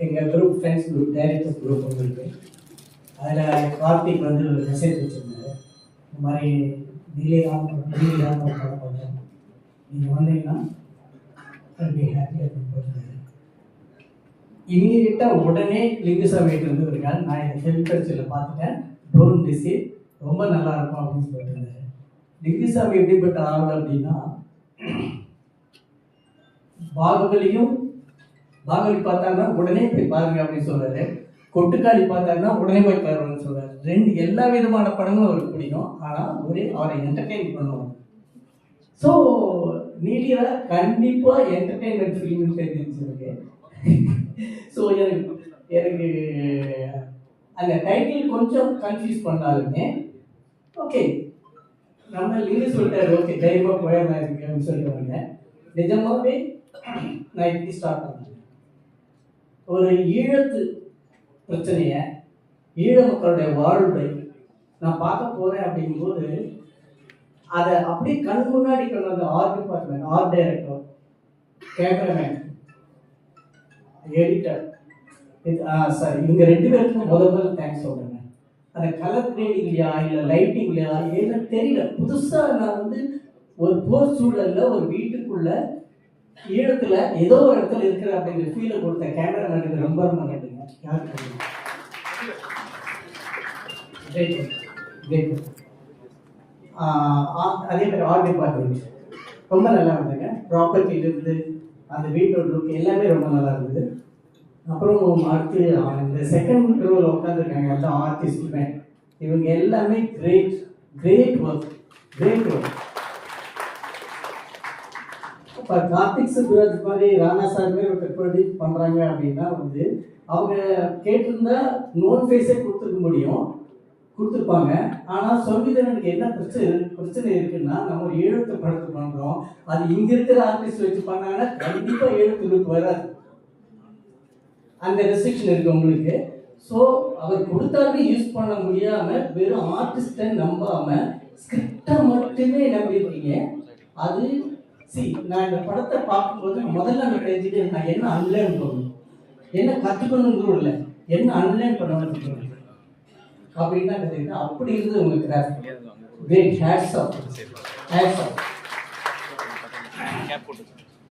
எங்கள் group friends group directors group ஒன்று இருக்குது. அதில் கார்த்திக் வந்து ஒரு மெசேஜ் வச்சுருந்தாரு. இந்த மாதிரி நீலிராம் ஒரு படம் பண்ணுறோம், நீங்கள் வந்தீங்கன்னா அப்படி ஹாப்பி அப்படின்னு போட்டுருந்தாரு. இமீடியட்டாக உடனே லிங்குசாமிகிட்ட இருந்து இருக்காரு, நான் இந்த ஃபிலிம் ஃபெஸ்டிவலில் பார்த்துட்டேன், டோன்ட் மிஸ் இட், ரொம்ப நல்லா இருக்கும் அப்படின்னு சொல்லிட்டு. லிங்குசாமி எப்படிப்பட்ட ஆள் அப்படின்னா, பாகுபலி பார்த்தாருன்னா உடனே போய் பாருங்க அப்படின்னு சொல்றாரு, கொட்டுக்காளி பார்த்தாருன்னா உடனே போய் பாருங்கன்னு சொல்றாரு. ரெண்டு எல்லா விதமான படங்களும் அவருக்கு பிடிக்கும், ஆனால் அவரை என்டர்டெயின் பண்ணுவாங்க. ஸோ நீலியா கண்டிப்பாக என்டர்டெயின்மெண்ட் ஃபிலிம்னு தெரிஞ்சிருக்கு. ஸோ எனக்கு அந்த டைட்டில் கொஞ்சம் கன்ஃபியூஸ் பண்ணாலுமே ஓகே, நம்ம லிங்கு சொல்லிட்டாரு, ஓகே தைரியமாக போயிடலாம் இருக்கு அப்படின்னு சொல்லிட்டு நிஜமாவே நான் இப்படி ஸ்டார்ட் பண்ணேன். ஒரு ஈழத்து பிரச்சனையை, ஈழ மக்களுடைய வாழ்வை நான் பார்க்க போகிறேன் அப்படிங்கும்போது அதை அப்படியே கண் முன்னாடி கொண்டு வந்த art department, art director, cameraman, editor, sorry, இவங்க ரெண்டு பேருக்கும் முதல்ல தேங்க்ஸ் சொல்கிறேன். அந்த கலர் கிரேடிங்லையா இல்லை லைட்டிங்லையா ஏன்னா தெரியல, புதுசாக நான் வந்து ஒரு போர் சூழலில் ஒரு வீட்டுக்குள்ள ஈழத்தில் ஏதோ ஒரு இடத்துல இருக்கிற அப்படிங்கிற ஃபீலை கொடுத்த கேமராமேனுக்கு ரொம்ப ரொம்ப நன்றிங்க. யாருக்கு அதே மாதிரி ஆர்ட் டிபார்ட்மெண்ட் ரொம்ப நல்லா இருந்ததுங்க. ப்ராப்பர்ட்டியிலிருந்து அந்த வீட்டோட லுக் எல்லாமே ரொம்ப நல்லா இருந்தது. அப்புறம் அடுத்து இந்த செகண்ட் ரோவில் உட்காந்துருக்காங்க எல்லா ஆர்டிஸ்ட்டுமே, இவங்க எல்லாமே கிரேட் ஒர்க். இப்போ கார்த்திக் சுப்ராஜ் மாதிரி ராணா சார் ஒரு ப்ரொடியூஸ் பண்ணுறாங்க அப்படின்னா வந்து அவங்க கேட்டிருந்தா நோன் ஃபேஸே கொடுத்துருப்பாங்க. ஆனால் சங்கீதனுக்கு என்ன பிரச்சனை இருக்குன்னா, நம்ம ஒரு எழுத்து படத்தை பண்ணுறோம், அது இங்கே இருக்கிற ஆர்டிஸ்ட் வச்சு பண்ணாங்கன்னா கண்டிப்பாக எழுத்துக்கு வராது, அந்த ரெஸ்ட்ரிக்ஷன் இருக்கு உங்களுக்கு. ஸோ அவர் கொடுத்தாலுமே யூஸ் பண்ண முடியாமல் வெறும் ஆர்டிஸ்ட்டை நம்பாமல் ஸ்கிரிப்டை மட்டுமே நம்பியிருக்கீங்க. அது நான் இந்த படத்தை பார்க்கும்போது முதல்ல நான் தெரிஞ்சுட்டு நான் என்ன அன்லேர்ன் பண்ணணும், என்ன கற்றுக்கணுங்கிற இல்லை, என்ன அன்லேர்ன் பண்ணணும் அப்படின்னு தான் தெரியுது. அப்படி இருந்தது உங்களுக்கு கிராஃப்ட். Great, hats off.